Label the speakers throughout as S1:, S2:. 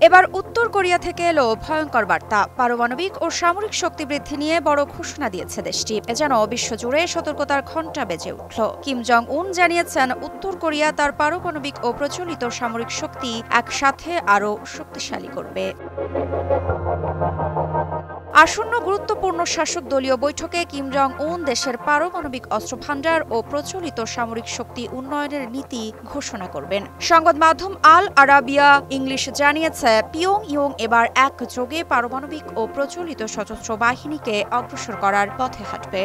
S1: এবার উত্তর কোরিয়া থেকে এলো ভয়ঙ্কর বার্তা। পারমাণবিক ও সামরিক শক্তি বৃদ্ধি নিয়ে বড় ঘোষণা দিয়েছে দেশটি। এ যেন বিশ্বজুড়ে সতর্কতার ঘণ্টা বেজে উঠল। কিম জং উন জানিয়েছেন, উত্তর কোরিয়া তার পারমাণবিক ও প্রচলিত সামরিক শক্তি একসাথে আরও শক্তিশালী করবে। আসন্ন গুরুত্বপূর্ণ শাসক দলীয় বৈঠকে কিম জং উন দেশের পারমাণবিক অস্ত্র ভান্ডার ও প্রচলিত সামরিক শক্তি উন্নয়নের নীতি ঘোষণা করবেন। সংবাদ মাধ্যম আল আরাবিয়া ইংলিশ জানিয়েছে, পিয়ংইয়ং এবার একযোগে পারমাণবিক ও প্রচলিত সশস্ত্র বাহিনীকে অগ্রসর করার পথে হাঁটবে।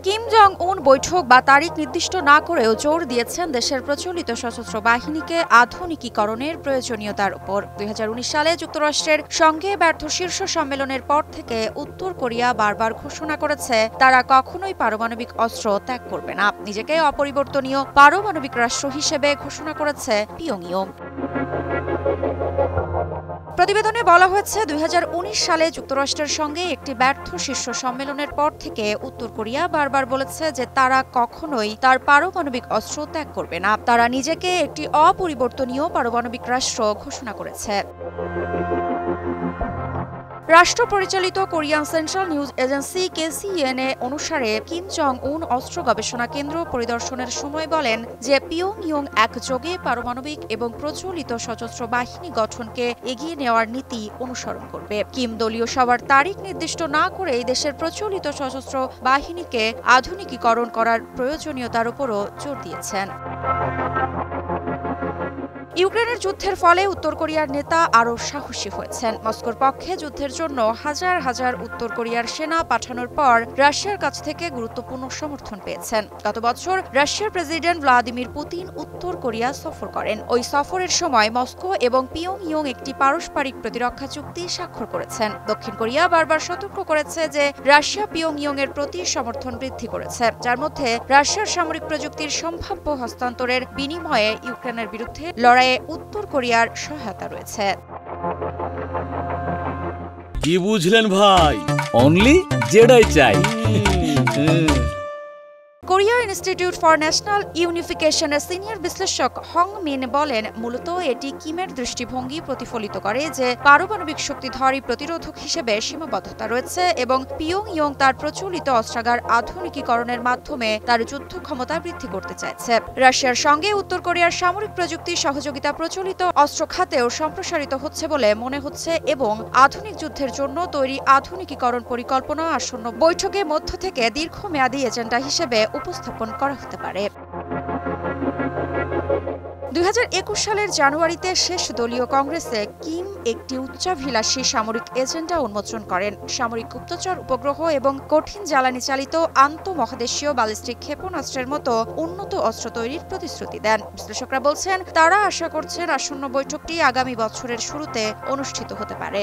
S1: কিম জং উন বৈঠক বা তারিখ নির্দিষ্ট না করেও জোর দিয়েছেন দেশের প্রচলিত সশস্ত্র বাহিনীকে আধুনিকীকরণের প্রয়োজনীয়তার উপর। 2019 সালে যুক্তরাষ্ট্রের সঙ্গে ব্যর্থ শীর্ষ সম্মেলনের পর থেকে উত্তর কোরিয়া বারবার ঘোষণা করেছে তারা কখনোই পারমাণবিক অস্ত্র ত্যাগ করবে না। নিজেকে অপরিবর্তনীয় পারমাণবিক রাষ্ট্র হিসেবে ঘোষণা করেছে পিয়ংইয়ং। প্রতিবেদনে বলা হয়েছে, 2019 সালে যুক্তরাষ্ট্রের সঙ্গে একটি ব্যর্থ শীর্ষ সম্মেলনের পর থেকে উত্তর কোরিয়া বারবার বলেছে যে তারা কখনোই তার পারমাণবিক অস্ত্র ত্যাগ করবে না। তারা নিজেকে একটি অপরিবর্তনীয় পারমাণবিক রাষ্ট্র ঘোষণা করেছে। রাষ্ট্র পরিচালিত Korean central news agency KCNA অনুসারে কিম জং উন অস্ত্র গবেষণা কেন্দ্র পরিদর্শনের সময় বলেন যে পিয়ংইয়ং একযোগে পারমাণবিক এবং প্রচলিত সশস্ত্র বাহিনী গঠনকে এগিয়ে নেওয়ার নীতি অনুসরণ করবে। কিম দলীয় সভার তারিখ নির্দিষ্ট না করেই দেশের প্রচলিত সশস্ত্র বাহিনীকে আধুনিকীকরণ করার প্রয়োজনীয়তার উপরও জোর দিয়েছেন। ইউক্রেনের যুদ্ধের ফলে উত্তর কোরিয়ার নেতা আরও সাহসী হয়েছেন। মস্কোর পক্ষে যুদ্ধের জন্য হাজার হাজার উত্তর কোরিয়ার সেনা পাঠানোর পর রাশিয়ার কাছ থেকে গুরুত্বপূর্ণ সমর্থন পেয়েছেন। গত বছর রাশিয়ার প্রেসিডেন্ট ভ্লাদিমির পুতিন উত্তর কোরিয়া সফর করেন। ওই সফরের সময় মস্কো এবং পিয়ংইয়ং একটি পারস্পরিক প্রতিরক্ষা চুক্তি স্বাক্ষর করেছেন। দক্ষিণ কোরিয়া বারবার সতর্ক করেছে যে রাশিয়া পিয়ংইয়ং এর প্রতি সমর্থন বৃদ্ধি করেছে, যার মধ্যে রাশিয়ার সামরিক প্রযুক্তির সম্ভাব্য হস্তান্তরের বিনিময়ে ইউক্রেনের বিরুদ্ধে লড়াই উত্তর কোরিয়ার সহায়তা রয়েছে।
S2: কি বুঝলেন ভাই? অনলি যেটাই চাই।
S1: কোরিয়া ইনস্টিটিউট ফর ন্যাশনাল ইউনিফিকেশনের সিনিয়র বিশ্লেষক হং মিন বলেন, মূলত এটি কিমের দৃষ্টিভঙ্গি প্রতিফলিত করে যে পারমাণবিক শক্তিধরী প্রতিরোধক হিসেবে সীমাবদ্ধতা রয়েছে এবং পিয়ংইয়ং তার প্রচলিত অস্ত্রাগার আধুনিকীকরণের মাধ্যমে তার যুদ্ধ ক্ষমতা বৃদ্ধি করতে চাইছে। রাশিয়ার সঙ্গে উত্তর কোরিয়ার সামরিক প্রযুক্তি সহযোগিতা প্রচলিত অস্ত্র খাতেও সম্প্রসারিত হচ্ছে বলে মনে হচ্ছে এবং আধুনিক যুদ্ধের জন্য তৈরি আধুনিকীকরণ পরিকল্পনা আসন্ন বৈঠকে মধ্য থেকে দীর্ঘমেয়াদী এজেন্ডা হিসেবে উপস্থাপন করা হতে পারে। 2021 সালের জানুয়ারিতে শেষ দলীয় কংগ্রেসে কিম একটি উচ্চাভিলাষী সামরিক এজেন্ডা উন্মোচন করেন। সামরিক গুপ্তচর উপগ্রহ এবং কঠিন জ্বালানি চালিত আন্তঃমহাদেশীয় ব্যালিস্টিক ক্ষেপণাস্ত্রের মতো উন্নত অস্ত্র তৈরির প্রতিশ্রুতি দেন। বিশ্লেষকরা বলছেন, তারা আশা করছেন আসন্ন বৈঠকটি আগামী বছরের শুরুতে অনুষ্ঠিত হতে পারে।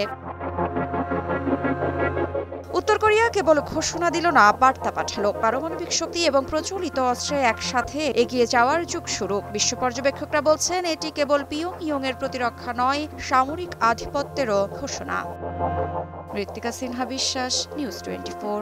S1: উত্তর কোরিয়া কেবল ঘোষণা দিল না, বার্তা পাঠালো। পারমাণবিক শক্তি এবং প্রচলিত অস্ত্রে একসাথে এগিয়ে যাওয়ার যুগ শুরু। বিশ্ব পর্যবেক্ষকরা বলছেন, এটি কেবল পিয়ংইয়ং এর প্রতিরক্ষা নয়, সামরিক আধিপত্যেরও ঘোষণা। ঋত্বিকা সিনহা বিশ্বাস, নিউজ 24।